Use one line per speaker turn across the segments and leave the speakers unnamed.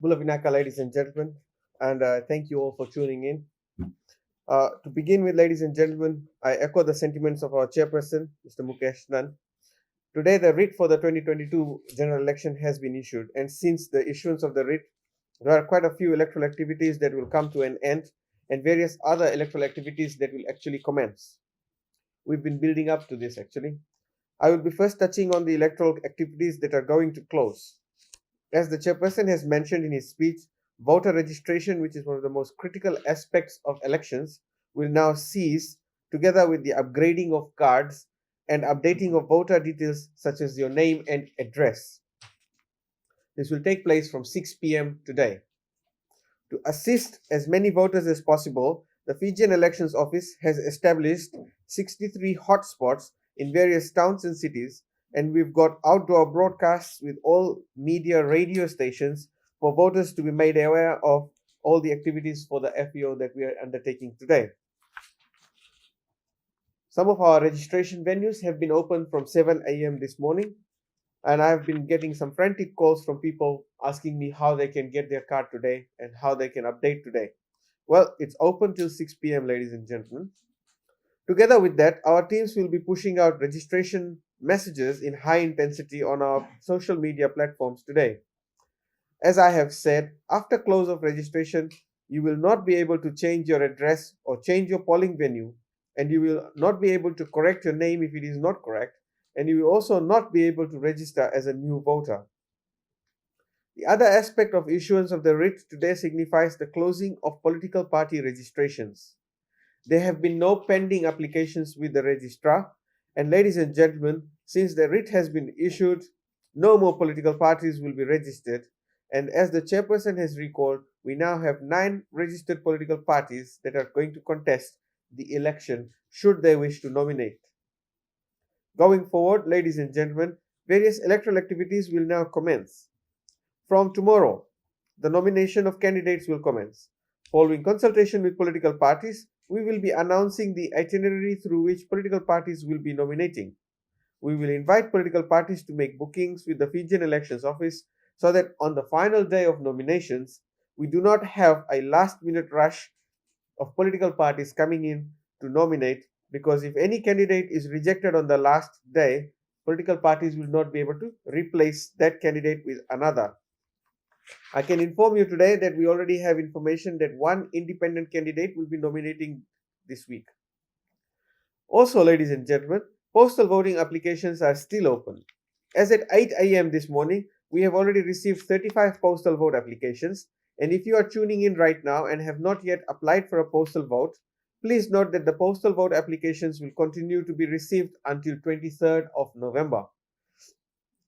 Bulavinaka, ladies and gentlemen, and thank you all for tuning in. To begin with, ladies and gentlemen, I echo the sentiments of our chairperson, Mr. Mukesh Nand. Today, the writ for the 2022 general election has been issued, and since the issuance of the writ, there are quite a few electoral activities that will come to an end, and various other electoral activities that will actually commence. We've been building up to this actually. I will be first touching on the electoral activities that are going to close. As the chairperson has mentioned in his speech, voter registration, which is one of the most critical aspects of elections, will now cease together with the upgrading of cards and updating of voter details such as your name and address. This will take place from 6 p.m. today. To assist as many voters as possible, the Fijian Elections Office has established 63 hotspots in various towns and cities, and we've got outdoor broadcasts with all media radio stations for voters to be made aware of all the activities for the FEO that we are undertaking today. Some of our registration venues have been open from 7 a.m. this morning, and I've been getting some frantic calls from people asking me how they can get their card today and how they can update today. Well, it's open till 6 p.m., ladies and gentlemen. Together with that, our teams will be pushing out registration messages in high intensity on our social media platforms today. As I have said, after close of registration, you will not be able to change your address or change your polling venue, and you will not be able to correct your name if it is not correct, and you will also not be able to register as a new voter. The other aspect of issuance of the writ today signifies the closing of political party registrations. There have been no pending applications with the registrar, and ladies and gentlemen, since the writ has been issued, no more political parties will be registered, and as the chairperson has recalled, we now have 9 registered political parties that are going to contest the election should they wish to nominate. Going forward, ladies and gentlemen, various electoral activities will now commence. From tomorrow, the nomination of candidates will commence. Following consultation with political parties, we will be announcing the itinerary through which political parties will be nominating. We will invite political parties to make bookings with the Fijian Elections Office so that on the final day of nominations, we do not have a last minute rush of political parties coming in to nominate, because if any candidate is rejected on the last day, political parties will not be able to replace that candidate with another. I can inform you today that we already have information that one independent candidate will be nominating this week. Also, ladies and gentlemen, postal voting applications are still open. As at 8 a.m. this morning, we have already received 35 postal vote applications, and if you are tuning in right now and have not yet applied for a postal vote, please note that the postal vote applications will continue to be received until 23rd of November.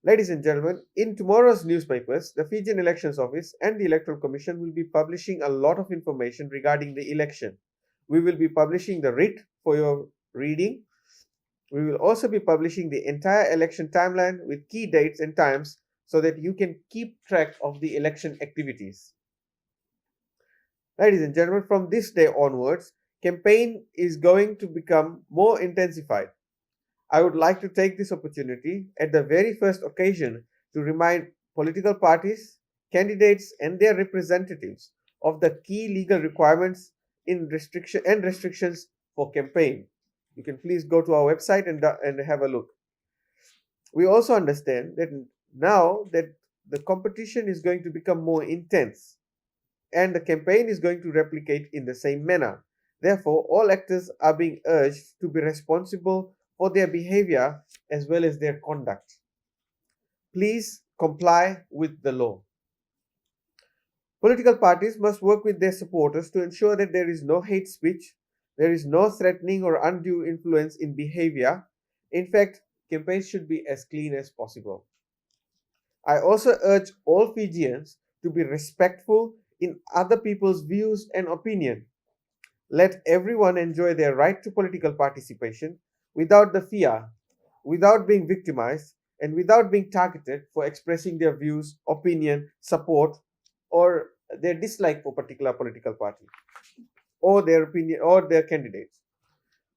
Ladies and gentlemen, in tomorrow's newspapers, the Fijian Elections Office and the Electoral Commission will be publishing a lot of information regarding the election. We will be publishing the writ for your reading. We will also be publishing the entire election timeline with key dates and times so that you can keep track of the election activities. Ladies and gentlemen, from this day onwards, campaign is going to become more intensified. I would like to take this opportunity at the very first occasion to remind political parties, candidates, and their representatives of the key legal requirements in restrictions for campaign. You can please go to our website and have a look. We also understand that now that the competition is going to become more intense and the campaign is going to replicate in the same manner. Therefore, all actors are being urged to be responsible for their behavior as well as their conduct. Please comply with the law. Political parties must work with their supporters to ensure that there is no hate speech, there is no threatening or undue influence in behavior. In fact, campaigns should be as clean as possible. I also urge all Fijians to be respectful in other people's views and opinion. Let everyone enjoy their right to political participation without the fear, without being victimized, and without being targeted for expressing their views, opinion, support, or their dislike for particular political party or their opinion or their candidates.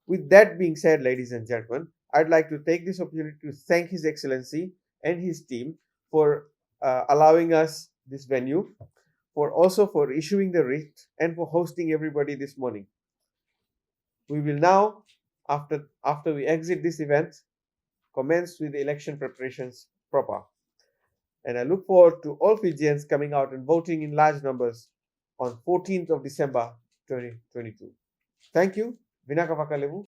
With that being said, ladies and gentlemen, I'd like to take this opportunity to thank His Excellency and his team for allowing us this venue. for issuing the writ and for hosting everybody this morning. We will now, after we exit this event, commence with the election preparations proper. And I look forward to all Fijians coming out and voting in large numbers on 14th of December 2022. Thank you. Vinaka Vakalevu.